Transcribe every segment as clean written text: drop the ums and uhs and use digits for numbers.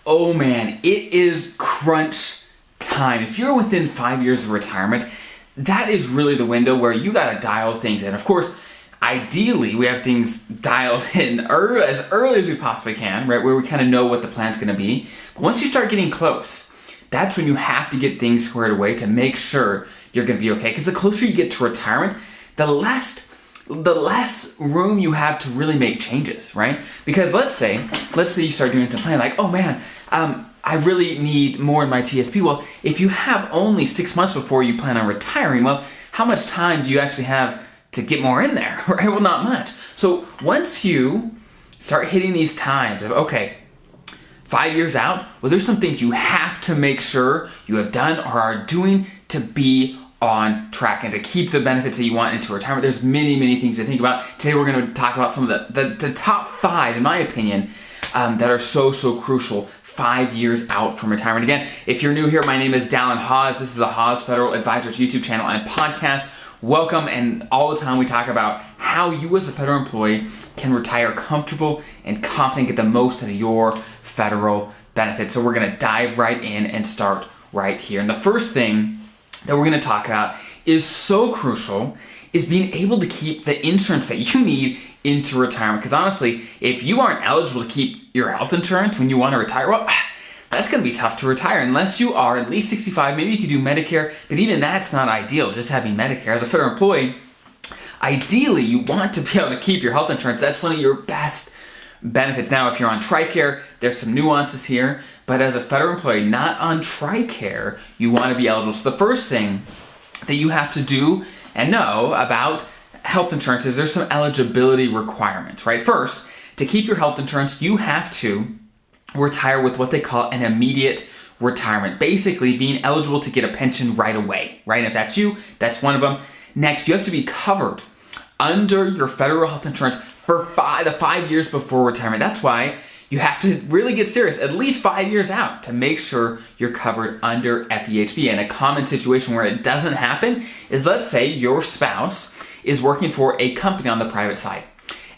Oh man, it is crunch time. If you're within 5 years of retirement, that is really the window where you gotta dial things in. Of course, ideally, we have things dialed in as early as we possibly can, right? Where we kind of know what the plan's gonna be. But once you start getting close, that's when you have to get things squared away to make sure you're gonna be okay. Because the closer you get to retirement, the less room you have to really make changes, right? Because let's say you start doing a plan like, oh man, I really need more in my TSP. Well, if you have only 6 months before you plan on retiring, well, how much time do you actually have to get more in there, right? Well, not much. So once you start hitting these times of, okay, 5 years out, well, there's some things you have to make sure you have done or are doing to be on track and to keep the benefits that you want into retirement. There's many things to think about. Today we're going to talk about some of the top 5, in my opinion, that are so crucial 5 years out from retirement. Again, if you're new here, my name is Dallin Hawes. This is the Hawes Federal Advisors YouTube channel and podcast. Welcome, and all the time we talk about how you as a federal employee can retire comfortable and confident, get the most out of your federal benefits. So we're going to dive right in and start right here. And the first thing that we're going to talk about is so crucial is being able to keep the insurance that you need into retirement. Because honestly, if you aren't eligible to keep your health insurance when you want to retire, well, that's going to be tough to retire unless you are at least 65. Maybe you could do Medicare, but even that's not ideal, just having Medicare. As a federal employee, ideally you want to be able to keep your health insurance. That's one of your best benefits. Now, if you're on TRICARE, there's some nuances here, but as a federal employee not on TRICARE, you want to be eligible. So the first thing that you have to do and know about health insurance is there's some eligibility requirements, right? First, to keep your health insurance, you have to retire with what they call an immediate retirement, basically being eligible to get a pension right away, right? And if that's you, that's one of them. Next, you have to be covered under your federal health insurance for the 5 years before retirement. That's why you have to really get serious, at least 5 years out, to make sure you're covered under FEHB. And a common situation where it doesn't happen is, let's say your spouse is working for a company on the private side.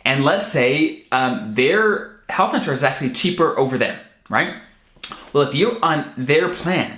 And let's say their health insurance is actually cheaper over there, right? Well, if you're on their plan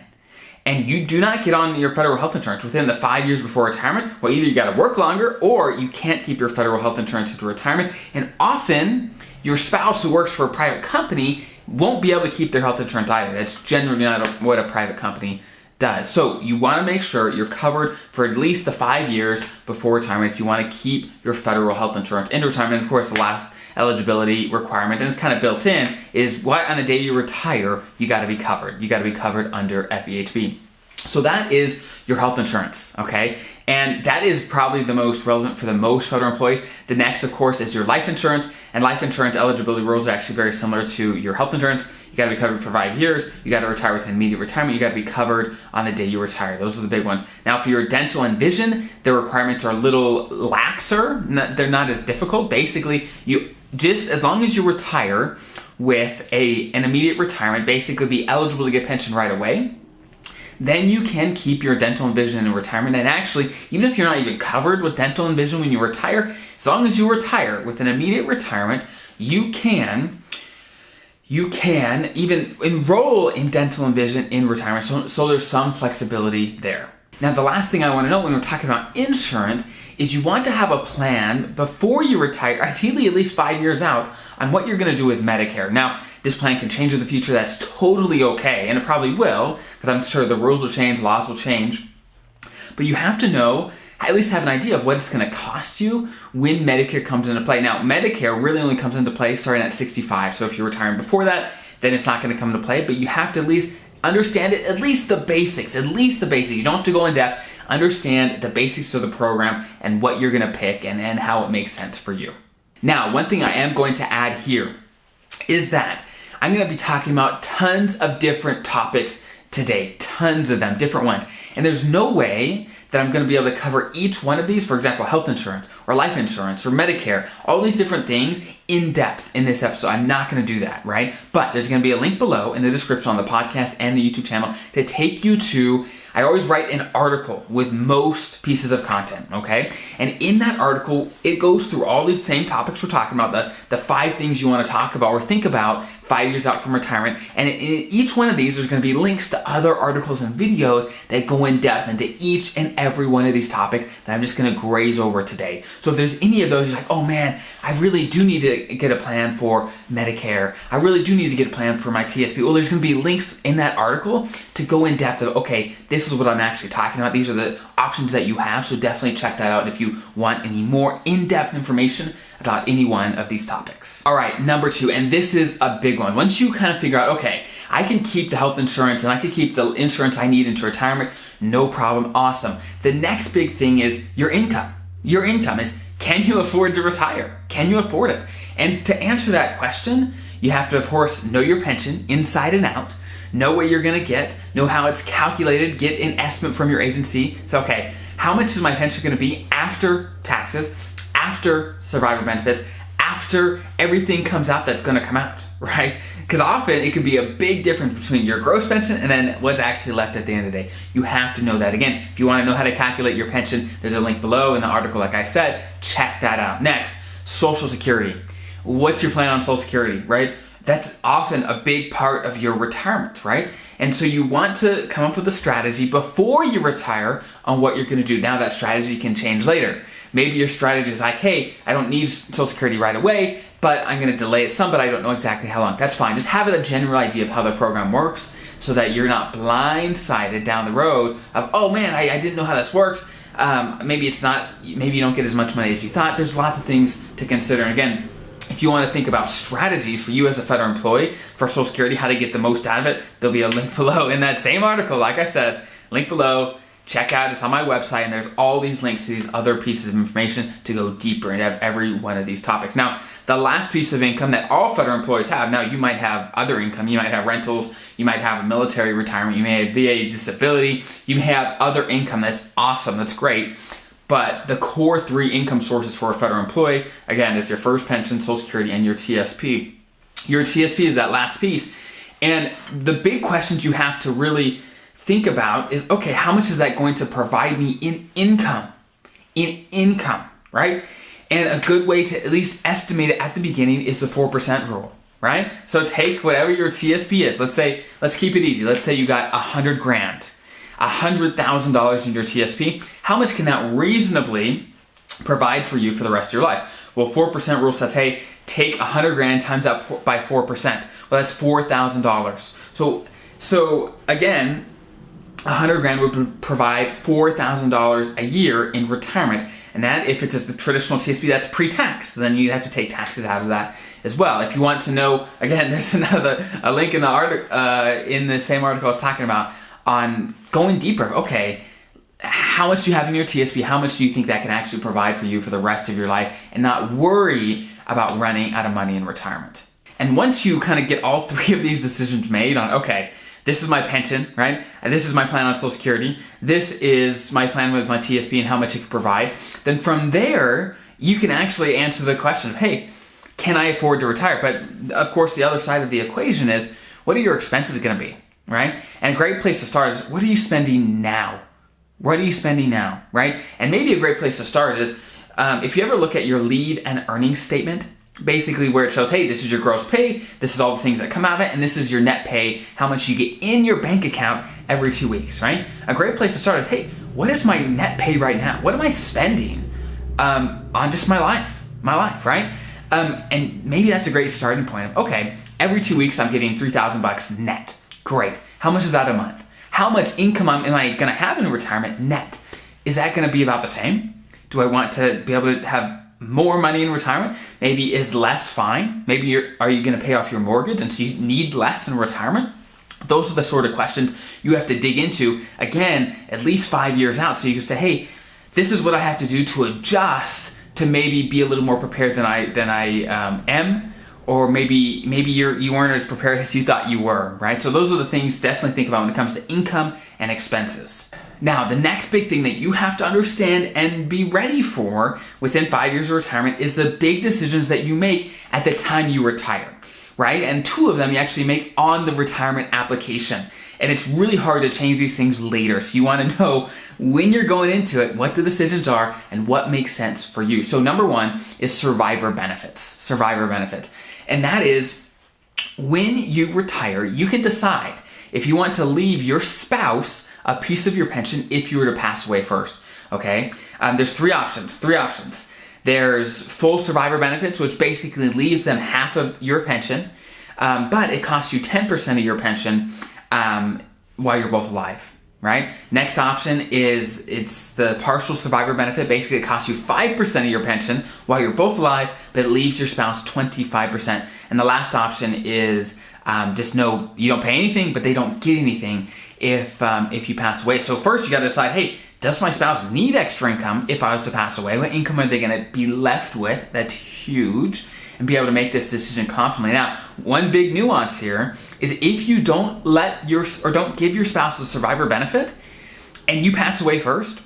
and you do not get on your federal health insurance within the 5 years before retirement, well, either you got to work longer or you can't keep your federal health insurance into retirement. And often your spouse who works for a private company won't be able to keep their health insurance either. That's generally not what a private company does. So you want to make sure you're covered for at least the 5 years before retirement if you want to keep your federal health insurance into retirement. And of course, the last eligibility requirement, and it's kind of built in, is what on the day you retire, you got to be covered. You got to be covered under FEHB. So that is your health insurance, okay? And that is probably the most relevant for the most federal employees. The next, of course, is your life insurance. And life insurance eligibility rules are actually very similar to your health insurance. You got to be covered for 5 years. You got to retire with immediate retirement. You got to be covered on the day you retire. Those are the big ones. Now, for your dental and vision, the requirements are a little laxer. They're not as difficult. Basically, you just as long as you retire with an immediate retirement, basically be eligible to get pension right away, then you can keep your dental and vision in retirement. And actually, even if you're not even covered with dental and vision when you retire, as long as you retire with an immediate retirement, you can even enroll in dental and vision in retirement. So there's some flexibility there. Now, the last thing I want to know when we're talking about insurance is you want to have a plan before you retire, ideally at least 5 years out, on what you're going to do with Medicare. Now, this plan can change in the future. That's totally okay, and it probably will, because I'm sure the rules will change, laws will change. But you have to know, at least have an idea of what it's going to cost you when Medicare comes into play. Now, Medicare really only comes into play starting at 65. So if you're retiring before that, then it's not going to come into play. But you have to at least understand it, at least the basics. You don't have to go in depth. Understand the basics of the program and what you're going to pick and how it makes sense for you. Now, one thing I am going to add here is that I'm going to be talking about tons of different topics today. tons of them, different ones. And there's no way that I'm going to be able to cover each one of these, for example, health insurance or life insurance or Medicare, all these different things in depth in this episode. I'm not going to do that, right? But there's going to be a link below in the description on the podcast and the YouTube channel to take you to, I always write an article with most pieces of content, okay? And in that article, it goes through all these same topics we're talking about, the 5 things you want to talk about or think about 5 years out from retirement. And in each one of these, there's going to be links to other articles and videos that go in depth into each and every one of these topics that I'm just going to graze over today. So if there's any of those, you're like, oh man, I really do need to get a plan for Medicare. I really do need to get a plan for my TSP. Well, there's going to be links in that article to go in depth of, okay, this is what I'm actually talking about. These are the options that you have. So definitely check that out if you want any more in-depth information about any one of these topics. All right, number 2, and this is a big one. Once you kind of figure out, okay, I can keep the health insurance and I can keep the insurance I need into retirement, no problem, awesome. The next big thing is your income. Your income is, can you afford to retire? Can you afford it? And to answer that question, you have to, of course, know your pension inside and out, know what you're gonna get, know how it's calculated, get an estimate from your agency. So, okay, how much is my pension gonna be after taxes, after survivor benefits, after everything comes out that's gonna come out, right? Because often it could be a big difference between your gross pension and then what's actually left at the end of the day. You have to know that. Again, if you wanna know how to calculate your pension, there's a link below in the article, like I said, check that out. Next, Social Security. What's your plan on Social Security, right? That's often a big part of your retirement, right? And so you want to come up with a strategy before you retire on what you're gonna do. Now that strategy can change later. Maybe your strategy is like, hey, I don't need Social Security right away, but I'm gonna delay it some, but I don't know exactly how long. That's fine. Just have a general idea of how the program works so that you're not blindsided down the road of, oh man, I didn't know how this works. Maybe you don't get as much money as you thought. There's lots of things to consider. And again, if you want to think about strategies for you as a federal employee for Social Security, how to get the most out of it, there'll be a link below in that same article. Like I said, link below. Check out, it's on my website, and there's all these links to these other pieces of information to go deeper into every one of these topics. Now, the last piece of income that all federal employees have, now you might have other income, you might have rentals, you might have a military retirement, you may have VA disability, you may have other income. That's awesome, that's great. But the core 3 income sources for a federal employee, again, is your first pension, Social Security, and your TSP. Your TSP is that last piece. And the big questions you have to really think about is, okay, how much is that going to provide me in income? In income, right? And a good way to at least estimate it at the beginning is the 4% rule, right? So take whatever your TSP is. Let's keep it easy. Let's say you got $100,000, $100,000 in your TSP. How much can that reasonably provide for you for the rest of your life? Well, 4% rule says, hey, take $100,000 times that by 4%. Well, that's $4,000. So again, $100,000 would provide $4,000 a year in retirement. And that, if it's a traditional TSP, that's pre-tax. Then you have to take taxes out of that as well. If you want to know, again, there's a link in the article, in the same article I was talking about on going deeper. Okay, how much do you have in your TSP? How much do you think that can actually provide for you for the rest of your life and not worry about running out of money in retirement? And once you kind of get all 3 of these decisions made on, okay, this is my pension, right? And this is my plan on Social Security. This is my plan with my TSP and how much it can provide. Then from there, you can actually answer the question of, hey, can I afford to retire? But of course, the other side of the equation is, what are your expenses gonna be, right? And a great place to start is, what are you spending now? What are you spending now, right? And maybe a great place to start is, if you ever look at your leave and earnings statement, basically where it shows, hey, this is your gross pay, this is all the things that come out of it, and this is your net pay, how much you get in your bank account every 2 weeks, right? A great place to start is, hey, what is my net pay right now? What am I spending on just my life, right? And maybe that's a great starting point of, okay, every 2 weeks I'm getting $3,000 net. Great. How much is that a month? How much income am I gonna have in retirement net? Is that gonna be about the same? Do I want to be able to have more money in retirement? Maybe is less fine? Maybe are you gonna pay off your mortgage and so you need less in retirement? Those are the sort of questions you have to dig into, again, at least 5 years out. So you can say, hey, this is what I have to do to adjust to maybe be a little more prepared than I am, or maybe you weren't as prepared as you thought you were, right? So those are the things to definitely think about when it comes to income and expenses. Now, the next big thing that you have to understand and be ready for within 5 years of retirement is the big decisions that you make at the time you retire, right? And 2 of them you actually make on the retirement application. And it's really hard to change these things later. So you want to know when you're going into it, what the decisions are and what makes sense for you. So number 1 is survivor benefits. And that is when you retire, you can decide if you want to leave your spouse a piece of your pension if you were to pass away first, okay? There's three options. There's full survivor benefits, which basically leaves them half of your pension, but it costs you 10% of your pension while you're both alive, right? Next option is it's the partial survivor benefit. Basically, it costs you 5% of your pension while you're both alive, but it leaves your spouse 25%. And the last option is just know you don't pay anything, but they don't get anything if you pass away. So first you got to decide, hey, does my spouse need extra income if I was to pass away? What income are they going to be left with? That's huge. And be able to make this decision confidently. Now, one big nuance here is if you don't don't give your spouse the survivor benefit and you pass away first,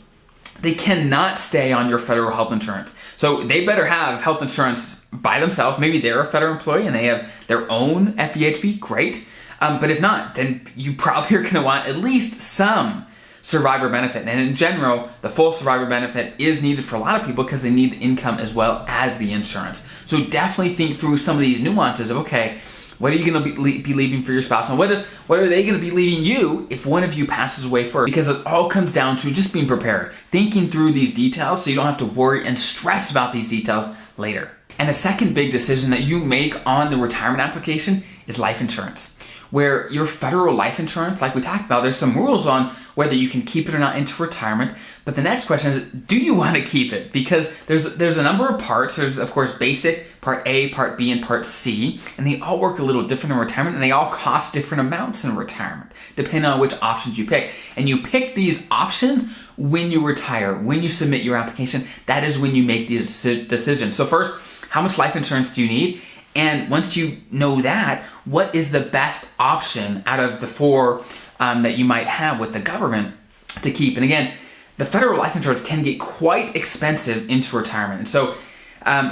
they cannot stay on your federal health insurance. So they better have health insurance by themselves. Maybe they're a federal employee and they have their own FEHB, great. But if not, then you probably are going to want at least some survivor benefit. And in general, the full survivor benefit is needed for a lot of people because they need the income as well as the insurance. So definitely think through some of these nuances of, okay, what are you going to be leaving for your spouse? And what are they going to be leaving you if one of you passes away first? Because it all comes down to just being prepared, thinking through these details so you don't have to worry and stress about these details later. And a second big decision that you make on the retirement application is life insurance, where your federal life insurance, like we talked about, there's some rules on whether you can keep it or not into retirement. But the next question is, do you want to keep it? Because there's a number of parts. There's, of course, basic, part A, part B, and part C. And they all work a little different in retirement, and they all cost different amounts in retirement, depending on which options you pick. And you pick these options when you retire, when you submit your application. That is when you make the decision. So first, how much life insurance do you need? And once you know that, what is the best option out of the 4 that you might have with the government to keep? And again, the federal life insurance can get quite expensive into retirement. And so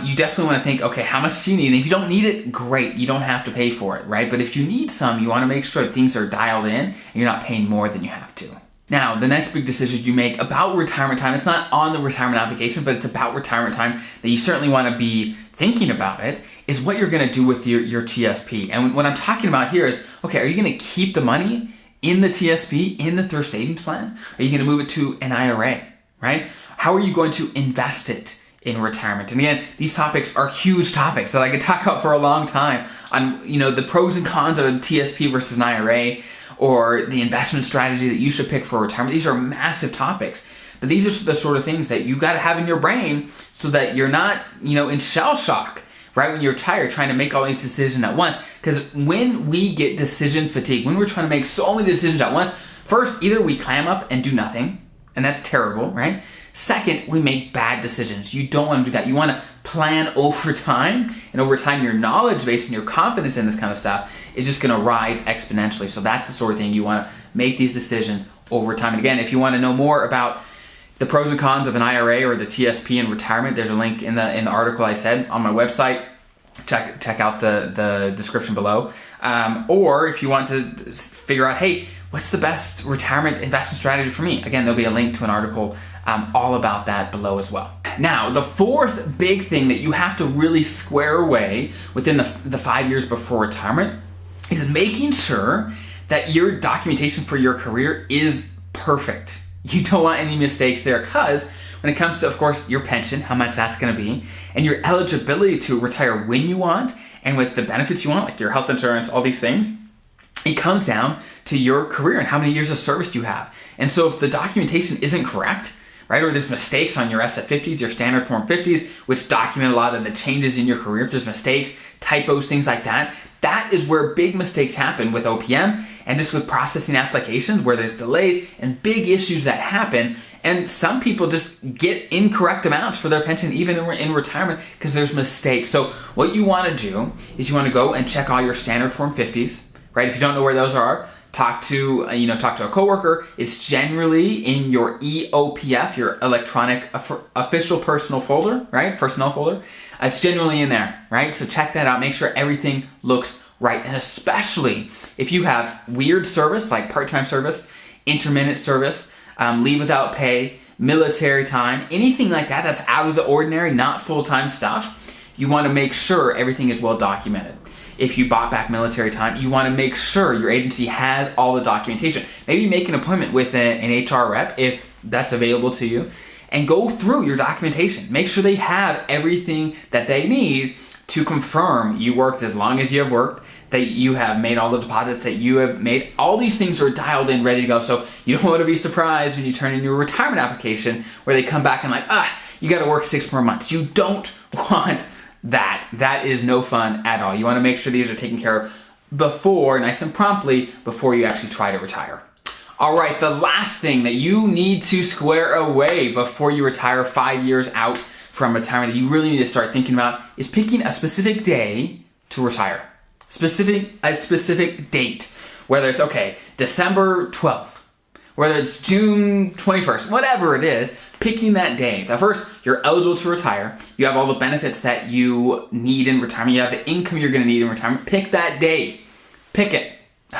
you definitely want to think, okay, how much do you need? And if you don't need it, great. You don't have to pay for it, right? But if you need some, you want to make sure that things are dialed in and you're not paying more than you have to. Now, the next big decision you make about retirement time, it's not on the retirement application, but it's about retirement time that you certainly want to be thinking about it, is what you're going to do with your TSP. And what I'm talking about here is, okay, are you going to keep the money in the TSP, in the thrift savings plan? Are you going to move it to an IRA, right? How are you going to invest it in retirement? And again, these topics are huge topics that I could talk about for a long time on, the pros and cons of a TSP versus an IRA, or the investment strategy that you should pick for retirement. These are massive topics. But these are the sort of things that you got to have in your brain so that you're not, in shell shock, right? When you're tired trying to make all these decisions at once. Because when we get decision fatigue, when we're trying to make so many decisions at once, first, either we clam up and do nothing, and that's terrible, right? Second, we make bad decisions. You don't want to do that. You want to plan over time, and over time your knowledge base and your confidence in this kind of stuff is just going to rise exponentially. So that's the sort of thing you want to make these decisions over time. And again, if you want to know more about the pros and cons of an IRA or the TSP in retirement, there's a link in the article I said on my website. Check out the description below. Or if you want to figure out, hey, what's the best retirement investment strategy for me? Again, there'll be a link to an article all about that below as well. Now, the fourth big thing that you have to really square away within the 5 years before retirement is making sure that your documentation for your career is perfect. You don't want any mistakes there, because when it comes to, of course, your pension, how much that's going to be, and your eligibility to retire when you want, and with the benefits you want, like your health insurance, all these things, it comes down to your career and how many years of service you have. And so if the documentation isn't correct, right, or there's mistakes on your SF50s, your standard form 50s, which document a lot of the changes in your career, if there's mistakes, typos, things like that, that is where big mistakes happen with OPM and just with processing applications, where there's delays and big issues that happen. And some people just get incorrect amounts for their pension even in retirement because there's mistakes. So what you want to do is you want to go and check all your standard form 50s, right? If you don't know where those are, talk to a coworker. It's generally in your EOPF, your electronic official personal folder, right? Personnel folder. It's generally in there, right? So check that out. Make sure everything looks right. And especially if you have weird service like part-time service, intermittent service, leave without pay, military time, anything like that that's out of the ordinary, not full-time stuff, you want to make sure everything is well documented. If you bought back military time, you want to make sure your agency has all the documentation. Maybe make an appointment with an HR rep if that's available to you and go through your documentation. Make sure they have everything that they need to confirm you worked as long as you have worked, that you have made all the deposits that you have made. All these things are dialed in, ready to go. So you don't want to be surprised when you turn in your retirement application where they come back and you got to work 6 more months. You don't want that. That is no fun at all. You want to make sure these are taken care of before, nice and promptly, before you actually try to retire. All right, the last thing that you need to square away before you retire 5 years out from retirement that you really need to start thinking about is picking a specific day to retire. A specific date. Whether it's, December 12th, whether it's June 21st, whatever it is, picking that day. Now first, you're eligible to retire. You have all the benefits that you need in retirement. You have the income you're going to need in retirement. Pick that day. Pick it,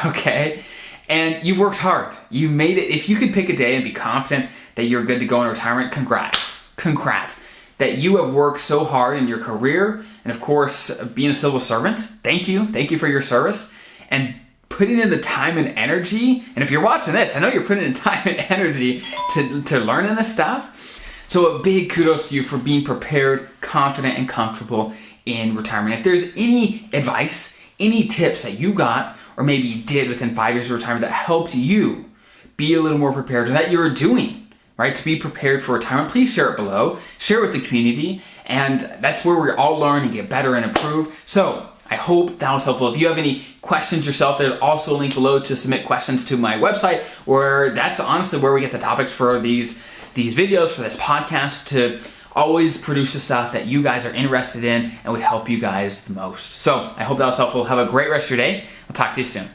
okay? And you've worked hard. You made it. If you could pick a day and be confident that you're good to go in retirement, congrats. Congrats. That you have worked so hard in your career, and of course, being a civil servant. Thank you for your service, and putting in the time and energy. And if you're watching this, I know you're putting in time and energy to learning this stuff. So a big kudos to you for being prepared, confident, and comfortable in retirement. If there's any advice, any tips that you got, or maybe you did within 5 years of retirement that helps you be a little more prepared, or that you're doing, right, to be prepared for retirement, please share it below. Share it with the community, and that's where we all learn and get better and improve. So I hope that was helpful. If you have any questions yourself, there's also a link below to submit questions to my website, where that's honestly where we get the topics for these videos, for this podcast, to always produce the stuff that you guys are interested in and would help you guys the most. So I hope that was helpful. Have a great rest of your day. I'll talk to you soon.